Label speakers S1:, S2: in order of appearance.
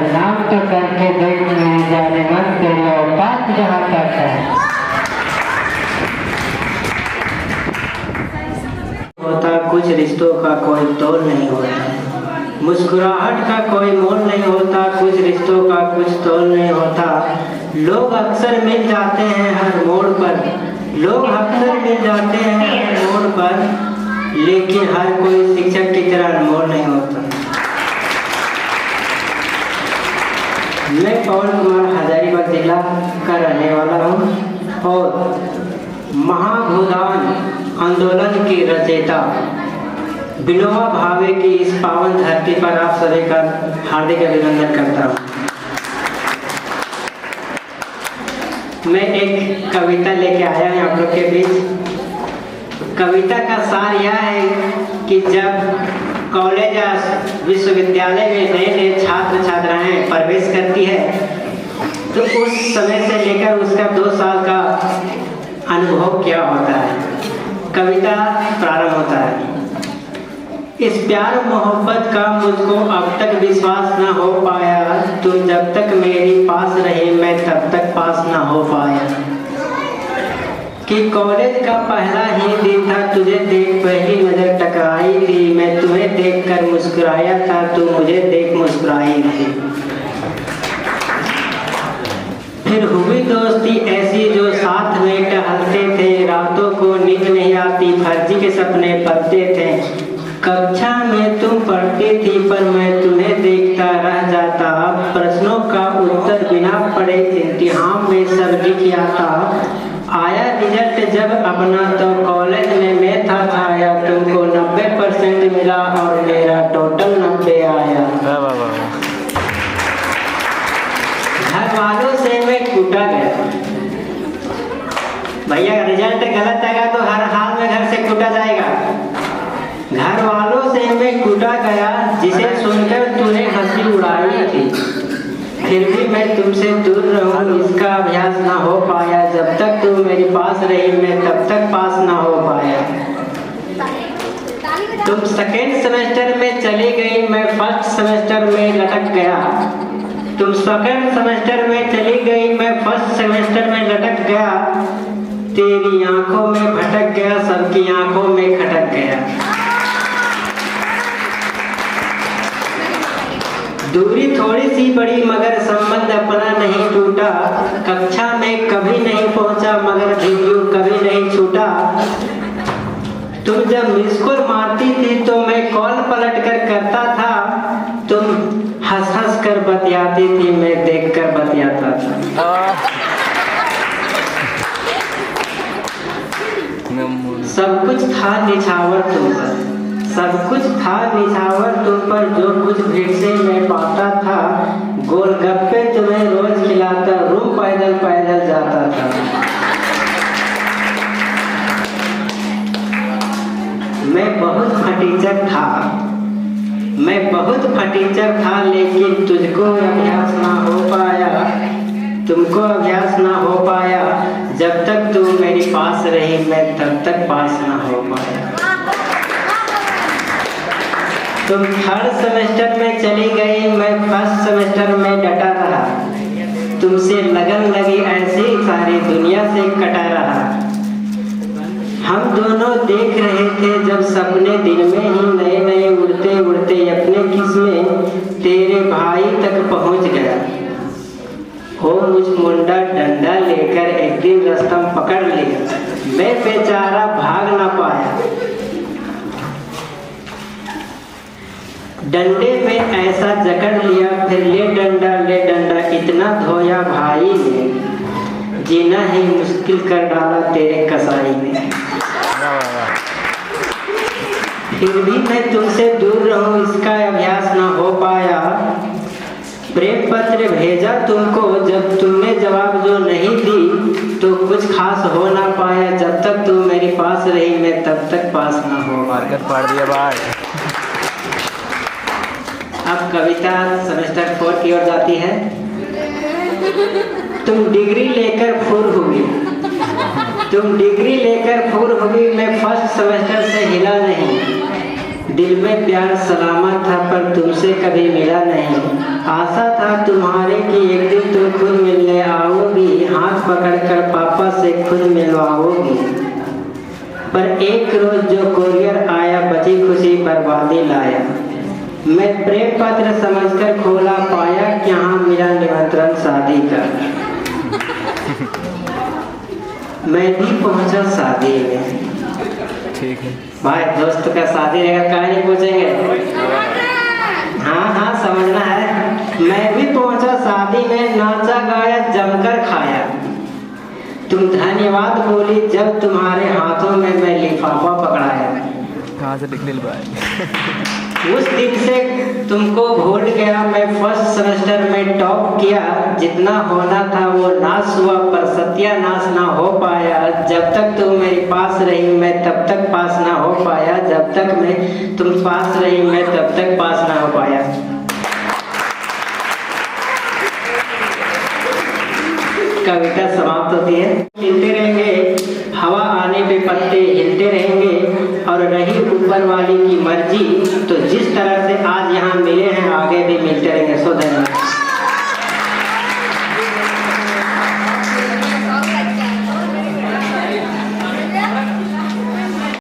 S1: नाम तो करके देख नहीं जाने मन तेरी औकात जहाँ तक है।
S2: होता कुछ रिश्तों का कोई तोल नहीं होता, मुस्कुराहट का कोई मोल नहीं होता, कुछ रिश्तों का कुछ तोल नहीं होता। लोग अक्सर मिल जाते हैं हर मोड़ पर, लोग अक्सर मिल जाते हैं हर मोड़ पर, लेकिन हर कोई शिक्षक की तरह अनमोल नहीं होता। मैं पवन कुमार हजारीबाग जिला का रहने वाला हूँ और महाभूदान आंदोलन की रचयिता विनोबा भावे की इस पावन धरती पर आप सभी का हार्दिक अभिनंदन करता हूँ। मैं एक कविता लेके आया हूँ आप लोग के बीच। कविता का सार यह है कि जब कॉलेज या विश्वविद्यालय में नए नए छात्र छात्राएं प्रवेश करती है तो उस समय से लेकर उसका 2 साल का अनुभव क्या होता है, कविता प्रारंभ होता है। इस प्यार मोहब्बत का मुझको अब तक विश्वास न हो पाया, तुम जब तक मेरे पास रहे मैं तब तक पास न हो पाया। कि कॉलेज का पहला ही दिन था, तुझे देख पहली नजर टकराई थी, मैं तुम्हें देखकर मुस्कुराया था, तू मुझे देख मुस्कुराई थी। फिर हुई दोस्ती ऐसी जो साथ में टहलते थे, रातों को नींद नहीं आती फर्जी के सपने पलते थे। कक्षा में तुम पढ़ती थी पर मैं तुम्हें देखता रह जाता, प्रश्नों का उत्तर बिना पढ़े इम्तिहान में सब लिख आता। आया रिजल्ट जब अपना तो कॉलेज में मैं था छाया, तुमको 90% मिला और मेरा टोटल 90 आया। घर वालों से मैं कूटा गया, भैया रिजल्ट गलत आएगा तो हर हाल में घर से कूटा जाएगा। घर वालों से मैं कूटा गया जिसे सुनकर तूने हंसी उड़ाई थी, फिर भी मैं तुमसे दूर रहूं इसका अभ्यास ना हो पाया, जब तक तू मेरे पास रही मैं तब तक पास ना हो पाया। तुम सेकेंड सेमेस्टर में चली गई मैं फर्स्ट सेमेस्टर में लटक गया, तुम सेकेंड सेमेस्टर में चली गई मैं फर्स्ट सेमेस्टर में लटक गया। तेरी आंखों में भटक गया सबकी आंखों में खटक गया। दूरी थोड़ी सी बड़ी मगर संबंध अपना नहीं टूटा, कक्षा में कभी नहीं पहुंचा मगर वीडियो कभी नहीं छूटा। तुम जब मिस कॉल मारती थी तो मैं कॉल पलट कर करता था, तुम हंस हंस कर बतियाती थी मैं देख कर बतियाता था। सब कुछ था निछावर तुम पर, सब कुछ था निछावर तुम पर, जो कुछ भीड़ से मैं पाता था, गोलगप्पे तुम्हें रोज खिलाता रूम पैदल पैदल जाता था। मैं बहुत फटीचर था, मैं बहुत फटीचर था, लेकिन तुझको अभ्यास ना हो पाया, तुमको अभ्यास ना हो पाया, जब तक तू मेरे पास रही मैं तब तक पास ना हो पाया। तुम थर्ड सेमेस्टर में चली गई मैं फर्स्ट सेमेस्टर में डटा रहा, तुमसे लगन लगी ऐसी सारी दुनिया से कटा रहा। हम दोनों देख रहे थे जब सपने दिन में ही नए नए उड़ते उड़ते अपने किस्में तेरे भाई तक पहुंच गया। हो मुझ मुंडा डंडा लेकर एक दिन रास्ता पकड़ लिया, मैं बेचारा भाग ना पाया। डंडे में ऐसा जकड़ लिया फिर ले डंडा इतना धोया भाई ने, जीना ही मुश्किल कर डाला तेरे कसाई ने। फिर भी मैं तुमसे दूर रहूं इसका अभ्यास ना हो पाया। प्रेम पत्र भेजा तुमको जब तुमने जवाब जो नहीं दी तो कुछ खास हो ना पाया, जब तक तुम मेरे पास रही मैं तब तक पास ना हो पाया।
S3: पढ़ दिया भाई।
S2: अब कविता सेमेस्टर 4 की ओर जाती है। तुम डिग्री लेकर फूर हुई, तुम डिग्री लेकर फूर हुई, मैं फर्स्ट सेमेस्टर से हिला नहीं। दिल में प्यार सलामत था पर तुमसे कभी मिला नहीं। आशा था तुम्हारे कि एक दिन तुम खुद मिलने आओगी, हाथ पकड़कर पापा से खुद मिलवाओगी। पर एक रोज जो कोरियर आया बची खुशी बर्बादी लाया। मैं प्रेम पत्र समझकर खोला, पाया कि यहाँ मेरा निमंत्रण शादी का। मैं भी पहुंचा शादी में।
S3: ठीक है
S2: भाई दोस्त का शादी रहेगा, काहे नहीं पूछेंगे? हाँ समझना है। मैं भी पहुंचा शादी में, नाचा गाया जमकर खाया। तुम धन्यवाद बोली जब तुम्हारे हाथों में मैं लिफाफा पकड़ाया।
S3: कहाँ से निकले भाई?
S2: उस दिन से तुमको भूल गया मैं, फर्स्ट सेमेस्टर में टॉप किया। जितना होना था वो नाश हुआ, पर सत्यानाश ना हो पाया। जब तक तुम मेरे पास रही मैं तब तक पास ना हो पाया, जब तक मैं तुम पास रही मैं तब तक पास ना हो पाया। कविता समाप्त होती है। हिलते रहेंगे, हवा आने पे पत्ते हिलते रहेंगे, और रही ऊपर वाली की मर्जी